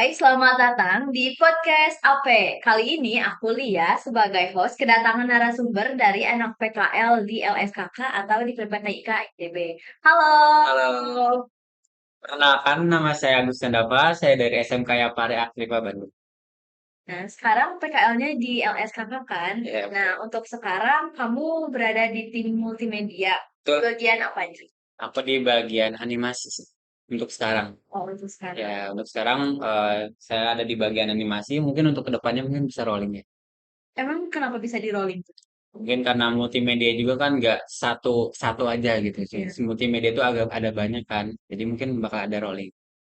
Hai, selamat datang di podcast AP. Kali ini aku Lia sebagai host kedatangan narasumber dari anak PKL di LSKK atau di PPTIK ITB. Halo. Halo, perkenalkan nama saya Agus Nandapa, saya dari SMK Yapare Akripa Bandung. Nah, sekarang PKL-nya di LSKK kan? Ya, Nah, untuk sekarang kamu berada di tim multimedia. betul. Bagian apa sih? Aku di bagian animasi sih, untuk sekarang. Oh, untuk sekarang. Ya, untuk sekarang saya ada di bagian animasi. Mungkin untuk kedepannya mungkin bisa rolling ya. Emang kenapa bisa di rolling? Mungkin karena multimedia juga kan nggak satu satu aja gitu sih. Iya. Multimedia itu agak ada banyak kan. Jadi mungkin bakal ada rolling.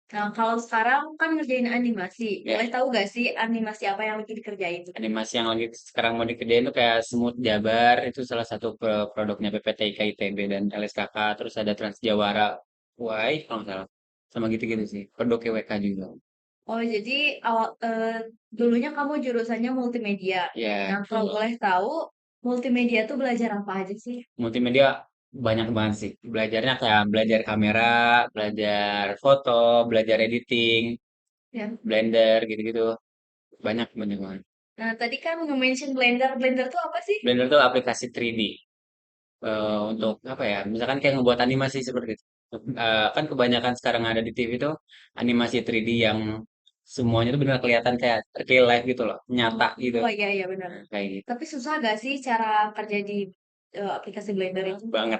Nah, kalau sekarang kan ngerjain animasi. Ya, Boleh tahu gak sih animasi apa yang lagi dikerjain? animasi yang lagi sekarang mau dikerjain itu kayak Semut Jabar, itu salah satu produknya PPTIK ITB dan LSKK, terus ada Transjawara UI kalau nggak salah. Sama gitu-gitu sih. Produk WK juga. Oh, jadi dulunya kamu jurusannya multimedia. Ya, Nah, kalau boleh tahu, multimedia tuh belajar apa aja sih? multimedia banyak banget sih. Belajarnya kayak belajar kamera, belajar foto, belajar editing, Ya. Blender gitu-gitu. Banyak banyak banget. Nah, tadi kan nge-mention Blender. Blender tuh apa sih? Blender tuh aplikasi 3D. Untuk apa ya? Misalkan kayak ngebuat animasi seperti itu. Kan kebanyakan sekarang ada di TV tuh animasi 3D yang semuanya tuh benar kelihatan kayak real life gitu loh, Oh, nyata gitu. oh iya iya benar. Nah, kayak gitu Tapi susah gak sih cara kerja di aplikasi Blender itu? banget.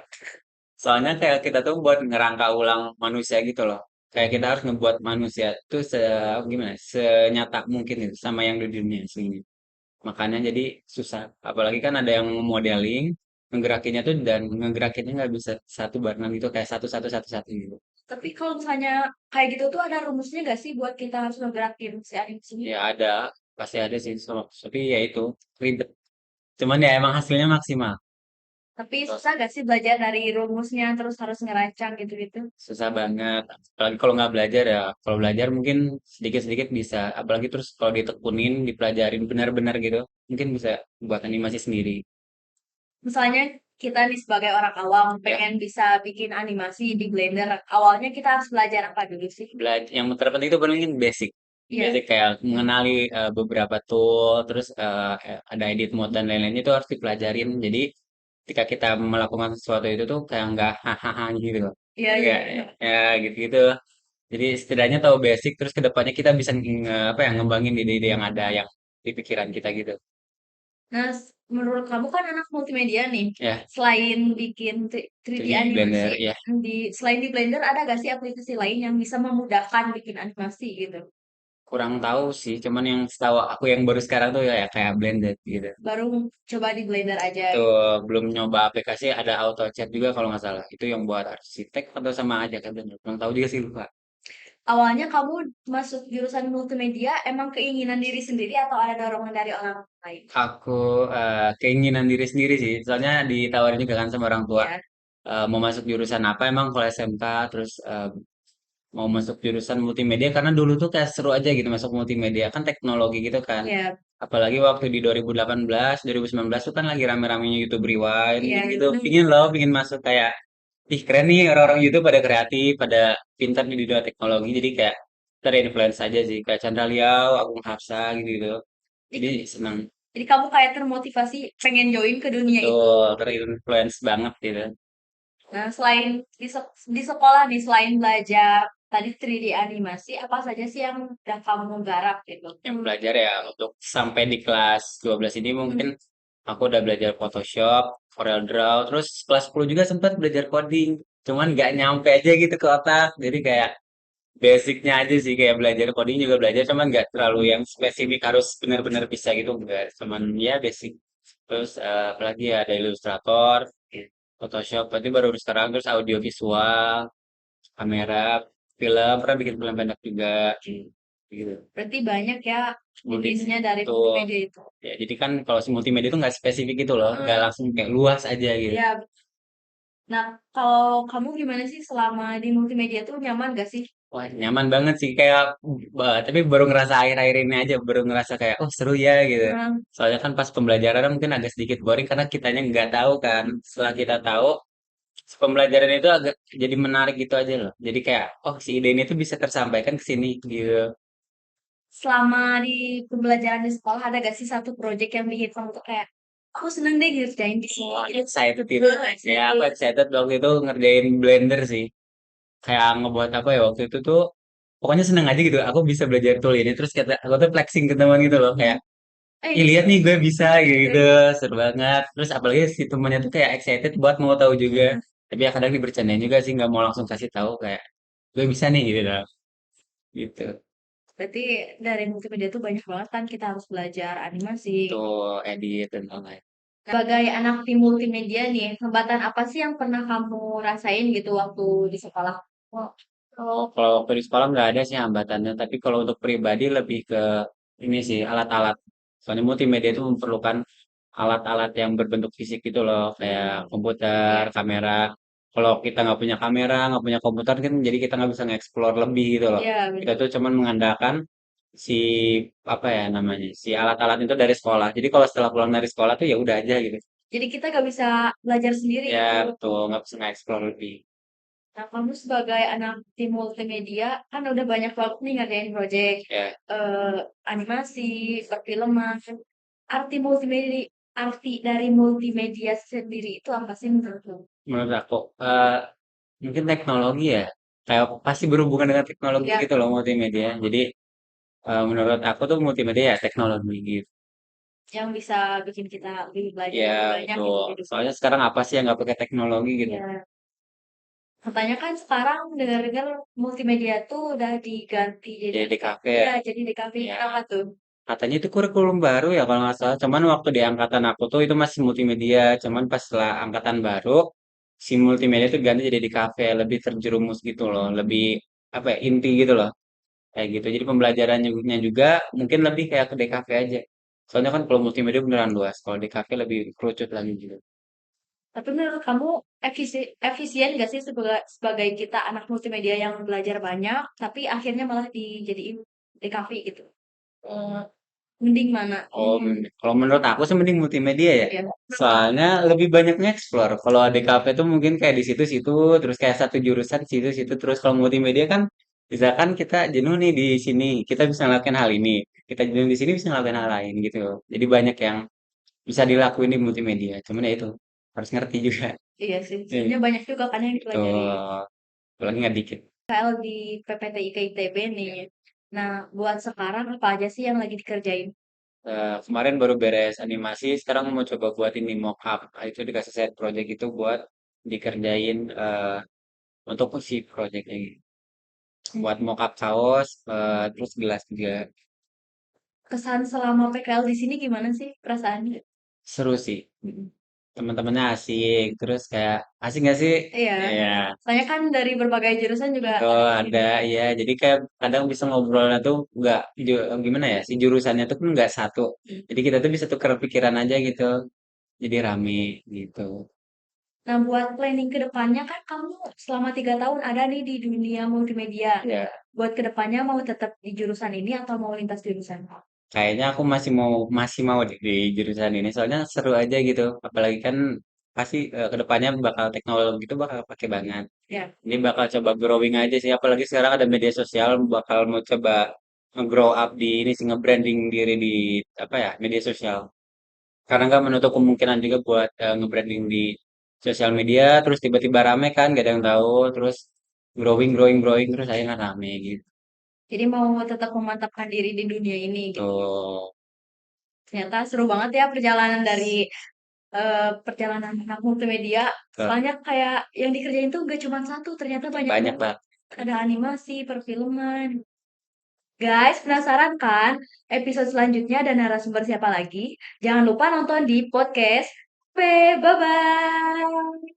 Soalnya kayak kita tuh buat ngerangka ulang manusia gitu loh. Kayak kita harus ngebuat manusia tuh gimana? Senyata mungkin gitu sama yang di dunia sini. Makanya jadi susah. Apalagi kan ada yang modeling, ngegerakinnya tuh dan ngegerakinnya nggak bisa satu barengan gitu kayak satu satu satu satu gitu. Tapi kalau misalnya kayak gitu tuh ada rumusnya gak sih buat kita harus ngegerakin si animasinya? Ya ada, pasti ada sih. Tapi ya itu ribet. Cuman ya emang hasilnya maksimal. Tapi Terus susah gak sih belajar dari rumusnya terus harus ngerancang gitu-gitu? susah banget. Apalagi kalau nggak belajar ya. Kalau belajar mungkin sedikit-sedikit bisa. Apalagi terus kalau ditekunin, dipelajarin benar-benar gitu, mungkin bisa buat animasi sendiri. Misalnya kita nih sebagai orang awam Ya, pengen bisa bikin animasi di Blender, awalnya kita harus belajar apa dulu sih? belajar yang terpenting itu paling basic. Iya, Basic kayak mengenali beberapa tool, terus ada edit mode dan lain-lainnya itu harus dipelajarin. Jadi ketika kita melakukan sesuatu itu tuh kayak nggak hahaha gitu loh. iya, iya, Kayak iya. ya gitu-gitu. Jadi setidaknya tahu basic, terus kedepannya kita bisa apa ya ngembangin ide-ide yang ada yang di pikiran kita gitu. Nah, menurut kamu kan anak multimedia nih, Ya, selain bikin 3D jadi animasi, Blender ya selain di Blender ada gak sih aplikasi lain yang bisa memudahkan bikin animasi gitu? kurang tahu sih, cuman yang setahu aku yang baru sekarang tuh ya kayak Blender gitu. Baru coba di Blender aja Tuh gitu. belum nyoba aplikasi ada AutoCAD juga kalau nggak salah. Itu yang buat arsitek atau sama aja kan Blender. Kurang tahu juga sih lupa. Awalnya kamu masuk jurusan multimedia emang keinginan diri sendiri atau ada dorongan dari orang lain? Aku keinginan diri sendiri sih. Soalnya ditawarin juga kan sama orang tua. Ya, Mau masuk jurusan apa emang kalau SMK terus mau masuk jurusan multimedia karena dulu tuh kayak seru aja gitu masuk multimedia kan teknologi gitu kan. ya, Apalagi waktu di 2018, 2019 tuh kan lagi rame-ramenya YouTube Rewind ya gitu. itu. Pingin loh, pingin masuk kayak ih keren nih orang-orang YouTube pada kreatif, pada pintar di dunia teknologi. Jadi kayak terinfluence aja sih kayak Chandra Liau, Agung Hapsa gitu. Jadi, Jadi senang jadi kamu kayak termotivasi pengen join ke dunia itu. betul terinfluence banget gitu. Nah, selain di sekolah nih, selain belajar tadi 3D animasi, apa saja sih yang udah kamu garap gitu? Yang belajar ya untuk sampai di kelas 12 ini mungkin aku udah belajar Photoshop, CorelDRAW, terus kelas 10 juga sempat belajar coding. Cuman nggak nyampe aja gitu ke otak. Jadi kayak basicnya aja sih kayak belajar coding juga belajar, cuman nggak terlalu yang spesifik harus benar-benar bisa gitu enggak. Cuman ya basic. Terus apalagi ya ada Illustrator, Photoshop, berarti baru sekarang terus audio visual, kamera, film, pernah bikin film pendek juga gitu. Berarti banyak ya Multi jenisnya dari tuh multimedia itu. ya jadi kan kalau si multimedia itu nggak spesifik gitu loh, nggak Hmm, langsung kayak luas aja gitu. ya. Nah, kalau kamu gimana sih selama di multimedia tuh nyaman gak sih? Wah, nyaman banget sih kayak tapi baru ngerasa akhir-akhir ini aja baru ngerasa kayak oh seru ya gitu. Hmm, Soalnya kan pas pembelajaran mungkin agak sedikit boring karena kitanya nggak tahu kan. Setelah kita tahu, pembelajaran itu agak jadi menarik gitu aja loh. Jadi kayak oh si ide ini tuh bisa tersampaikan ke sini gitu. selama di pembelajaran di sekolah ada gak sih satu project yang bikin kamu tuh kayak aku seneng deh ngerjain di sini Oh, gitu. excited itu. Ya, aku excited waktu itu ngerjain Blender sih. Kayak ngebuat apa ya waktu itu tuh pokoknya seneng aja gitu. Aku bisa belajar tool ini terus kata aku tuh flexing ke teman gitu loh kayak ih Ini lihat nih gue bisa gitu. gitu seru banget terus apalagi si temennya tuh kayak excited buat mau tahu juga tapi ya kadang dibercandain juga sih nggak mau langsung kasih tahu kayak gue bisa nih gitu loh gitu Berarti dari multimedia tuh banyak banget kan kita harus belajar animasi. tuh edit dan lain-lain. Sebagai anak tim multimedia nih, hambatan apa sih yang pernah kamu rasain gitu waktu di sekolah? Oh, kalau waktu di sekolah nggak ada sih hambatannya tapi kalau untuk pribadi lebih ke ini sih alat-alat soalnya multimedia itu memerlukan alat-alat yang berbentuk fisik gitu loh kayak komputer Iya, kamera kalau kita nggak punya kamera nggak punya komputer kan jadi kita nggak bisa nge-explore lebih gitu loh iya kita benar. tuh cuman mengandalkan si apa ya namanya si alat-alat itu dari sekolah jadi kalau setelah pulang dari sekolah tuh ya udah aja gitu Jadi kita gak bisa belajar sendiri ya gitu. betul nggak bisa nge-explore lebih Nah, kamu sebagai anak tim multimedia kan udah banyak banget nih ngerjain project ya eh, animasi, perfilman. Arti multimedia, arti dari multimedia sendiri itu apa sih menurut kamu? menurut aku mungkin teknologi ya kayak pasti berhubungan dengan teknologi Ya, gitu loh multimedia jadi menurut aku tuh multimedia ya teknologi gitu yang bisa bikin kita lebih belajar ya lebih banyak betul gitu di depan. soalnya sekarang apa sih yang nggak pakai teknologi gitu Ya, katanya kan sekarang dengar-dengar multimedia tuh udah diganti jadi jadi di kafe ya jadi di kafe ya kenapa tuh? katanya itu kurikulum baru ya kalau nggak salah cuman waktu di angkatan aku tuh itu masih multimedia cuman pas setelah angkatan baru si multimedia itu ganti jadi di kafe lebih terjerumus gitu loh lebih apa ya inti gitu loh kayak gitu jadi pembelajarannya juga mungkin lebih kayak ke DKV aja soalnya kan kalau multimedia beneran luas kalau DKV lebih kerucut lagi gitu Tapi menurut kamu efisien gak sih sebagai kita anak multimedia yang belajar banyak, tapi akhirnya malah dijadiin DKV gitu? Eh, mending mana? oh kalau menurut aku sih mending multimedia ya Ya, soalnya lebih banyak nge-explore kalau DKV tuh mungkin kayak di situ-situ terus kayak satu jurusan situ-situ terus kalau multimedia kan misalkan kita jenuh nih di sini kita bisa ngelakuin hal ini kita jenuh di sini bisa ngelakuin hal lain gitu jadi banyak yang bisa dilakuin di multimedia cuman ya itu harus ngerti juga iya sih. Iya. Sebenarnya banyak juga kan yang dipelajari Betul. Apalagi nggak dikit. KL di PPTIK ITB nih. Nah, buat sekarang apa aja sih yang lagi dikerjain? Kemarin baru beres animasi, sekarang mau coba buat ini mockup. Nah, itu dikasih side project itu buat dikerjain untuk si projectnya gitu. Buat mockup kaos, terus gelas juga. Kesan selama PKL di sini gimana sih perasaannya? Seru sih. Teman-temannya asik, terus kayak asik nggak sih? Iya, Iya, soalnya kan dari berbagai jurusan juga tuh ada di ada, sini. ya. Jadi kayak kadang bisa ngobrolnya tuh nggak gimana ya? Si jurusannya tuh kan nggak satu. Jadi kita tuh bisa tukar pikiran aja gitu. Jadi rame gitu. Nah, buat planning ke depannya kan kamu selama 3 tahun ada nih di dunia multimedia. Ya, Buat ke depannya mau tetap di jurusan ini atau mau lintas jurusan? kayaknya aku masih mau di jurusan ini soalnya seru aja gitu. Apalagi kan pasti kedepannya bakal teknologi itu bakal pakai banget. Ya, Ini bakal coba growing aja sih. Apalagi sekarang ada media sosial bakal mau coba nge-grow up di ini sih nge-branding diri di apa ya media sosial. Karena nggak menutup kemungkinan juga buat nge-branding di sosial media. Terus tiba-tiba rame kan, gak ada yang tahu. Terus growing, growing, growing terus akhirnya rame gitu. jadi mau tetap memantapkan diri di dunia ini gitu. Tuh, Ternyata seru banget ya perjalanan dari perjalanan anak multimedia. tuh, Soalnya kayak yang dikerjain tuh gak cuma satu, ternyata banyak banyak banget. lah. Ada animasi, perfilman. Guys, penasaran kan episode selanjutnya ada narasumber siapa lagi? Jangan lupa nonton di podcast. Bye-bye.